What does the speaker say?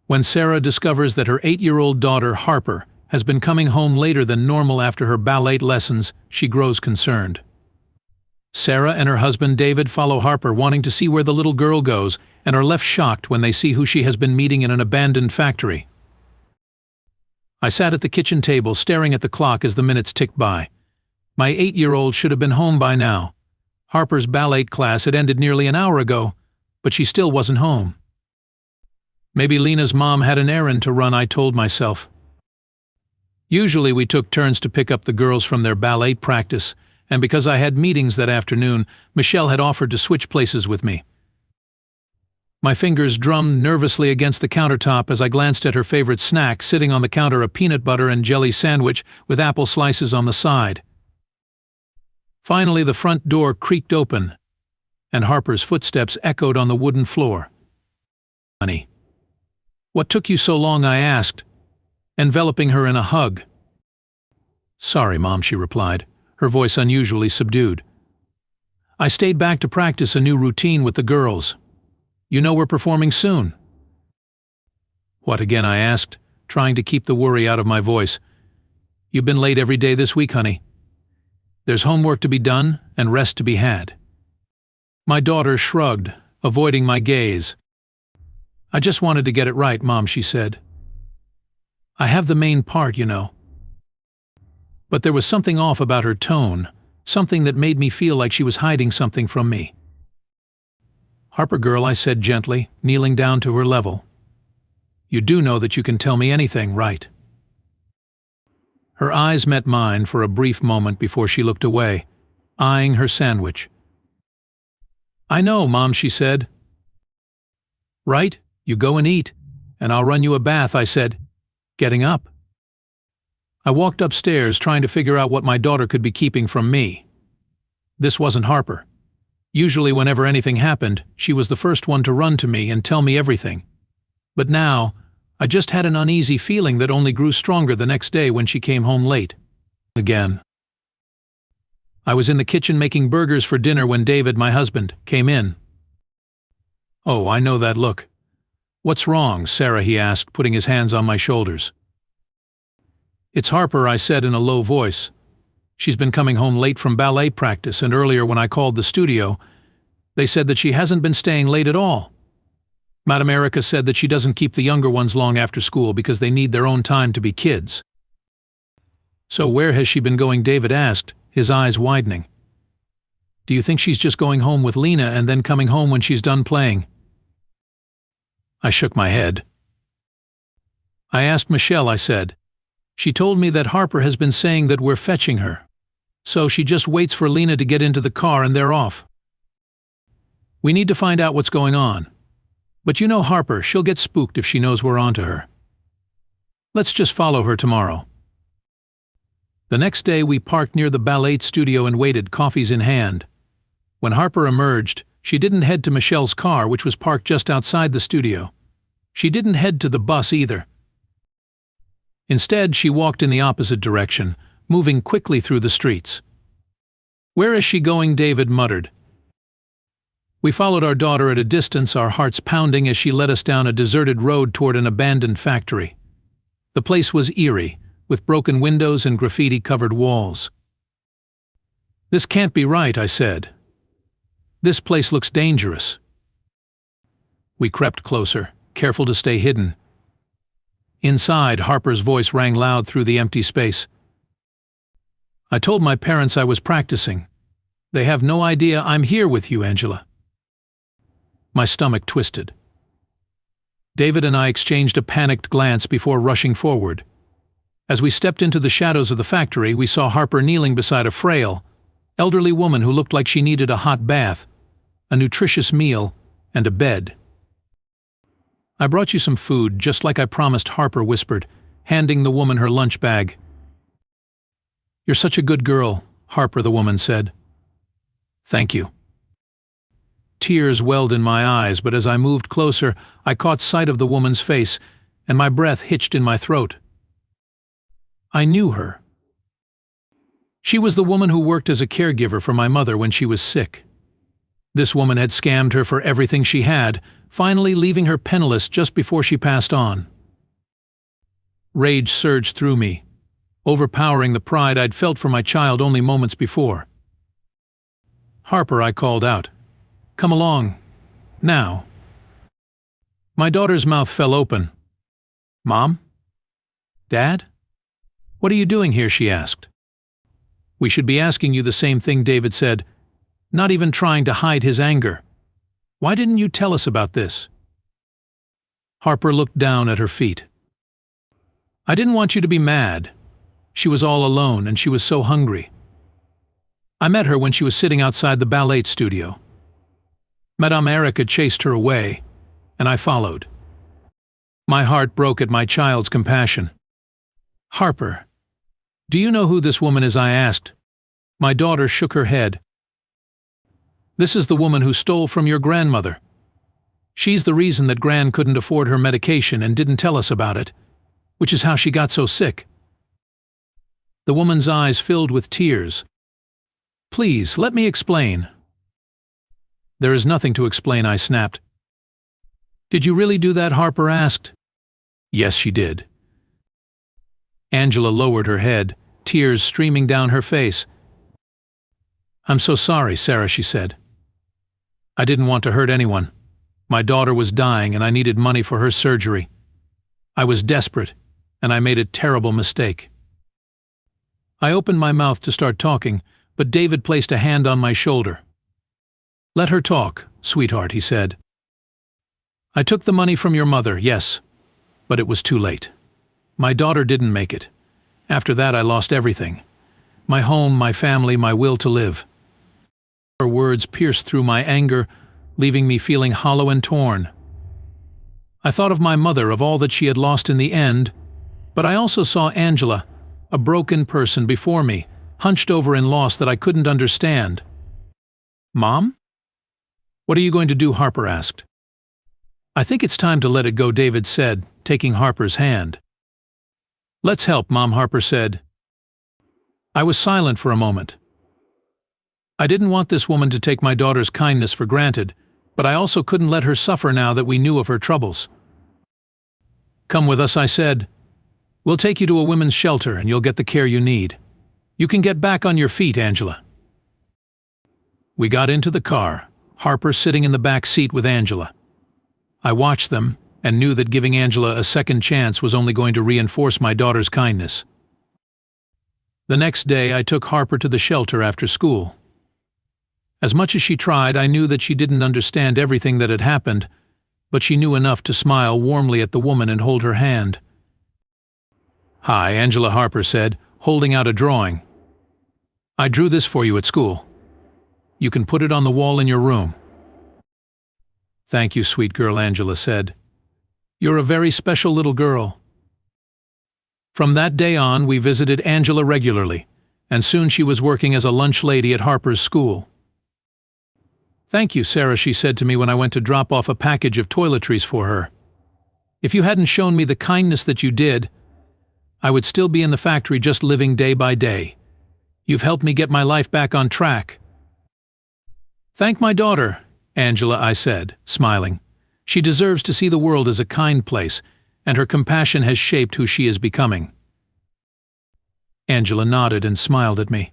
When Sarah discovers that her 8-year-old daughter, Harper, has been coming home later than normal after her ballet lessons, she grows concerned. Sarah and her husband David follow Harper, wanting to see where the little girl goes, and are left shocked when they see who she has been meeting in an abandoned factory. I sat at the kitchen table staring at the clock as the minutes ticked by. My 8-year-old should have been home by now. Harper's ballet class had ended nearly an hour ago, but she still wasn't home. Maybe Lena's mom had an errand to run, I told myself. Usually we took turns to pick up the girls from their ballet practice, and because I had meetings that afternoon, Michelle had offered to switch places with me. My fingers drummed nervously against the countertop as I glanced at her favorite snack sitting on the counter, a peanut butter and jelly sandwich with apple slices on the side. Finally, the front door creaked open, and Harper's footsteps echoed on the wooden floor. "Honey, what took you so long?" I asked, enveloping her in a hug. "Sorry, Mom," she replied, her voice unusually subdued. "I stayed back to practice a new routine with the girls. You know we're performing soon." "What again?" I asked, trying to keep the worry out of my voice. "You've been late every day this week, honey. There's homework to be done and rest to be had." My daughter shrugged, avoiding my gaze. "I just wanted to get it right, Mom," she said. "I have the main part, you know." But there was something off about her tone, something that made me feel like she was hiding something from me. "Harper girl," I said gently, kneeling down to her level. "You do know that you can tell me anything, right?" Her eyes met mine for a brief moment before she looked away, eyeing her sandwich. "I know, Mom," she said. "Right, you go and eat, and I'll run you a bath," I said, getting up. I walked upstairs trying to figure out what my daughter could be keeping from me. This wasn't Harper. Usually whenever anything happened, she was the first one to run to me and tell me everything. But now, I just had an uneasy feeling that only grew stronger the next day when she came home late. Again. I was in the kitchen making burgers for dinner when David, my husband, came in. "Oh, I know that look. What's wrong, Sarah?" he asked, putting his hands on my shoulders. "It's Harper," I said in a low voice. "She's been coming home late from ballet practice, and earlier when I called the studio, they said that she hasn't been staying late at all. Madam Erica said that she doesn't keep the younger ones long after school because they need their own time to be kids." "So where has she been going?" David asked, his eyes widening. "Do you think she's just going home with Lena and then coming home when she's done playing?" I shook my head. "I asked Michelle," I said. "She told me that Harper has been saying that we're fetching her. So she just waits for Lena to get into the car and they're off. We need to find out what's going on. But you know Harper, she'll get spooked if she knows we're onto her. Let's just follow her tomorrow." The next day we parked near the ballet studio and waited, coffees in hand. When Harper emerged, she didn't head to Michelle's car, which was parked just outside the studio. She didn't head to the bus either. Instead, she walked in the opposite direction, moving quickly through the streets. "Where is she going?" David muttered. We followed our daughter at a distance, our hearts pounding as she led us down a deserted road toward an abandoned factory. The place was eerie, with broken windows and graffiti-covered walls. "This can't be right," I said. "This place looks dangerous." We crept closer, careful to stay hidden. Inside, Harper's voice rang loud through the empty space. "I told my parents I was practicing. They have no idea I'm here with you, Angela." My stomach twisted. David and I exchanged a panicked glance before rushing forward. As we stepped into the shadows of the factory, we saw Harper kneeling beside a frail, elderly woman who looked like she needed a hot bath, a nutritious meal, and a bed. "I brought you some food, just like I promised," Harper whispered, handing the woman her lunch bag. "You're such a good girl, Harper," the woman said. "Thank you." Tears welled in my eyes, but as I moved closer, I caught sight of the woman's face, and my breath hitched in my throat. I knew her. She was the woman who worked as a caregiver for my mother when she was sick. This woman had scammed her for everything she had, finally leaving her penniless just before she passed on. Rage surged through me, overpowering the pride I'd felt for my child only moments before. "Harper," I called out. "Come along. Now." My daughter's mouth fell open. "Mom? Dad? What are you doing here?" she asked. "We should be asking you the same thing," David said, not even trying to hide his anger. "Why didn't you tell us about this?" Harper looked down at her feet. "I didn't want you to be mad. She was all alone and she was so hungry. I met her when she was sitting outside the ballet studio. Madame Erica chased her away, and I followed." My heart broke at my child's compassion. "Harper, do you know who this woman is?" I asked. My daughter shook her head. "This is the woman who stole from your grandmother. She's the reason that Gran couldn't afford her medication and didn't tell us about it, which is how she got so sick." The woman's eyes filled with tears. "Please, let me explain." "There is nothing to explain," I snapped. "Did you really do that?" Harper asked. "Yes, she did." Angela lowered her head, tears streaming down her face. "I'm so sorry, Sarah," she said. "I didn't want to hurt anyone. My daughter was dying and I needed money for her surgery. I was desperate, and I made a terrible mistake." I opened my mouth to start talking, but David placed a hand on my shoulder. "Let her talk, sweetheart," he said. "I took the money from your mother, yes, but it was too late. My daughter didn't make it. After that I lost everything. My home, my family, my will to live." Her words pierced through my anger, leaving me feeling hollow and torn. I thought of my mother, of all that she had lost in the end, but I also saw Angela, a broken person before me, hunched over in loss that I couldn't understand. "Mom? What are you going to do?" Harper asked. "I think it's time to let it go," David said, taking Harper's hand. "Let's help, Mom," Harper said. I was silent for a moment. I didn't want this woman to take my daughter's kindness for granted, but I also couldn't let her suffer now that we knew of her troubles. "Come with us," I said. "We'll take you to a women's shelter and you'll get the care you need. You can get back on your feet, Angela." We got into the car, Harper sitting in the back seat with Angela. I watched them and knew that giving Angela a second chance was only going to reinforce my daughter's kindness. The next day I took Harper to the shelter after school. As much as she tried, I knew that she didn't understand everything that had happened, but she knew enough to smile warmly at the woman and hold her hand. "Hi," Angela, Harper said, holding out a drawing. "I drew this for you at school. You can put it on the wall in your room." "Thank you, sweet girl," Angela said. "You're a very special little girl." From that day on, we visited Angela regularly, and soon she was working as a lunch lady at Harper's school. "Thank you, Sarah," she said to me when I went to drop off a package of toiletries for her. "If you hadn't shown me the kindness that you did, I would still be in the factory just living day by day. You've helped me get my life back on track." "Thank my daughter, Angela," I said, smiling. "She deserves to see the world as a kind place, and her compassion has shaped who she is becoming." Angela nodded and smiled at me.